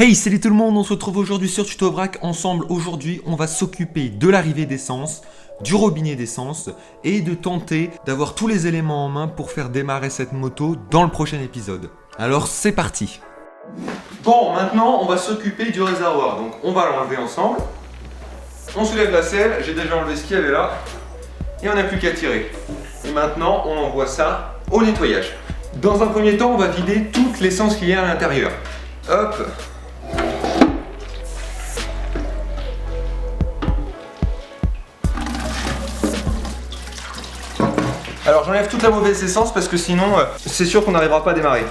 Hey, salut tout le monde, on se retrouve aujourd'hui sur TutoVrac. Ensemble, aujourd'hui, on va s'occuper de l'arrivée d'essence, du robinet d'essence et de tenter d'avoir tous les éléments en main pour faire démarrer cette moto dans le prochain épisode. Alors, c'est parti. Bon, maintenant, on va s'occuper du réservoir. Donc, on va l'enlever ensemble. On soulève la selle, j'ai déjà enlevé ce qu'il y avait là. Et on n'a plus qu'à tirer. Et maintenant, on envoie ça au nettoyage. Dans un premier temps, on va vider toute l'essence qu'il y a à l'intérieur. Hop. Alors j'enlève toute la mauvaise essence parce que sinon c'est sûr qu'on n'arrivera pas à démarrer.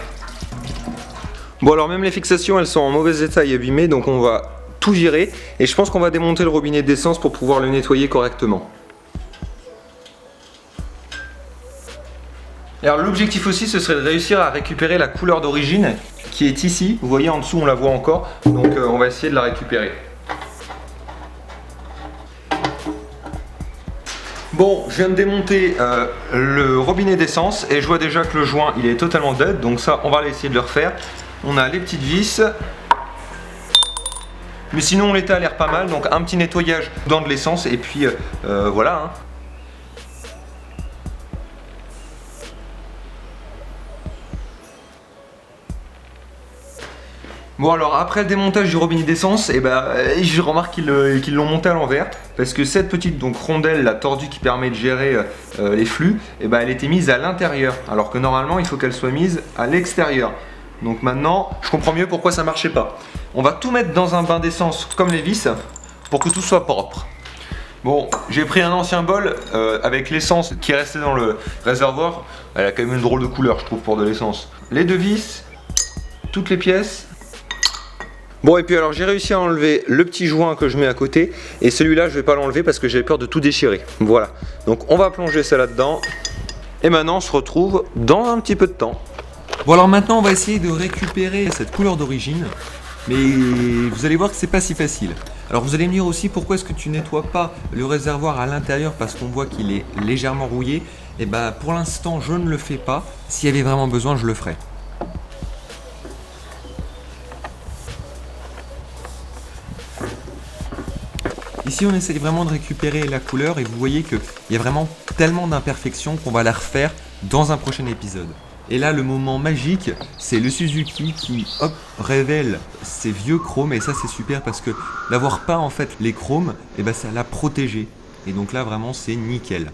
Bon alors même les fixations elles sont en mauvais état et abîmées, donc on va tout virer et je pense qu'on va démonter le robinet d'essence pour pouvoir le nettoyer correctement. Alors l'objectif aussi ce serait de réussir à récupérer la couleur d'origine qui est ici. Vous voyez en dessous on la voit encore, donc on va essayer de la récupérer. Bon, je viens de démonter le robinet d'essence et je vois déjà que le joint il est totalement dead, donc ça on va essayer de le refaire. On a les petites vis, mais sinon l'état a l'air pas mal, donc un petit nettoyage dans de l'essence et puis voilà. Hein. Bon alors après le démontage du robinet d'essence, je remarque qu'ils l'ont monté à l'envers parce que cette petite rondelle la tordue qui permet de gérer les flux, elle était mise à l'intérieur alors que normalement il faut qu'elle soit mise à l'extérieur. Donc maintenant je comprends mieux pourquoi ça marchait pas. On va tout mettre dans un bain d'essence comme les vis pour que tout soit propre. Bon, j'ai pris un ancien bol avec l'essence qui est restée dans le réservoir. Elle a quand même une drôle de couleur je trouve pour de l'essence. Les deux vis, toutes les pièces. Bon et puis alors j'ai réussi à enlever le petit joint que je mets à côté et celui-là je vais pas l'enlever parce que j'avais peur de tout déchirer. Voilà, donc on va plonger ça là-dedans et maintenant on se retrouve dans un petit peu de temps. Bon alors maintenant on va essayer de récupérer cette couleur d'origine, mais vous allez voir que c'est pas si facile. Alors vous allez me dire aussi pourquoi est-ce que tu nettoies pas le réservoir à l'intérieur parce qu'on voit qu'il est légèrement rouillé. Et pour l'instant je ne le fais pas, s'il y avait vraiment besoin je le ferai. Ici on essaye vraiment de récupérer la couleur et vous voyez qu'il y a vraiment tellement d'imperfections qu'on va la refaire dans un prochain épisode. Et là le moment magique c'est le Suzuki qui révèle ses vieux chromes et ça c'est super parce que d'avoir pas en fait les chromes, ça l'a protégé. Et donc là vraiment c'est nickel.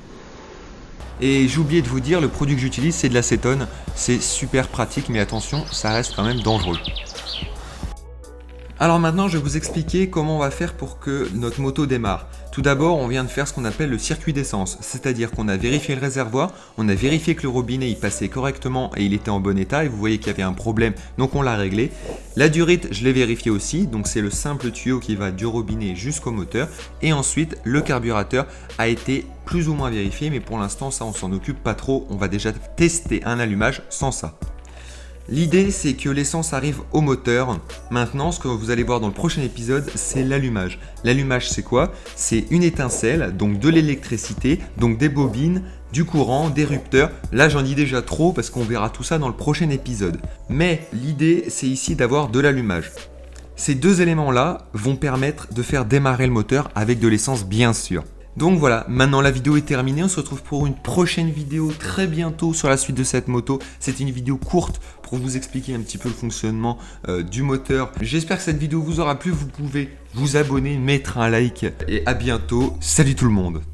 Et j'ai oublié de vous dire, le produit que j'utilise c'est de l'acétone, c'est super pratique mais attention ça reste quand même dangereux. Alors maintenant je vais vous expliquer comment on va faire pour que notre moto démarre. Tout d'abord on vient de faire ce qu'on appelle le circuit d'essence, c'est-à-dire qu'on a vérifié le réservoir, on a vérifié que le robinet il passait correctement et il était en bon état et vous voyez qu'il y avait un problème donc on l'a réglé. La durite je l'ai vérifié aussi, donc c'est le simple tuyau qui va du robinet jusqu'au moteur et ensuite le carburateur a été plus ou moins vérifié mais pour l'instant ça on s'en occupe pas trop, on va déjà tester un allumage sans ça. L'idée c'est que l'essence arrive au moteur. Maintenant ce que vous allez voir dans le prochain épisode c'est l'allumage. L'allumage c'est quoi? C'est une étincelle, donc de l'électricité, donc des bobines, du courant, des rupteurs. Là j'en dis déjà trop parce qu'on verra tout ça dans le prochain épisode. Mais l'idée c'est ici d'avoir de l'allumage. Ces deux éléments là vont permettre de faire démarrer le moteur avec de l'essence bien sûr. Donc voilà, maintenant la vidéo est terminée, on se retrouve pour une prochaine vidéo très bientôt sur la suite de cette moto. C'est une vidéo courte pour vous expliquer un petit peu le fonctionnement du moteur. J'espère que cette vidéo vous aura plu, vous pouvez vous abonner, mettre un like et à bientôt. Salut tout le monde!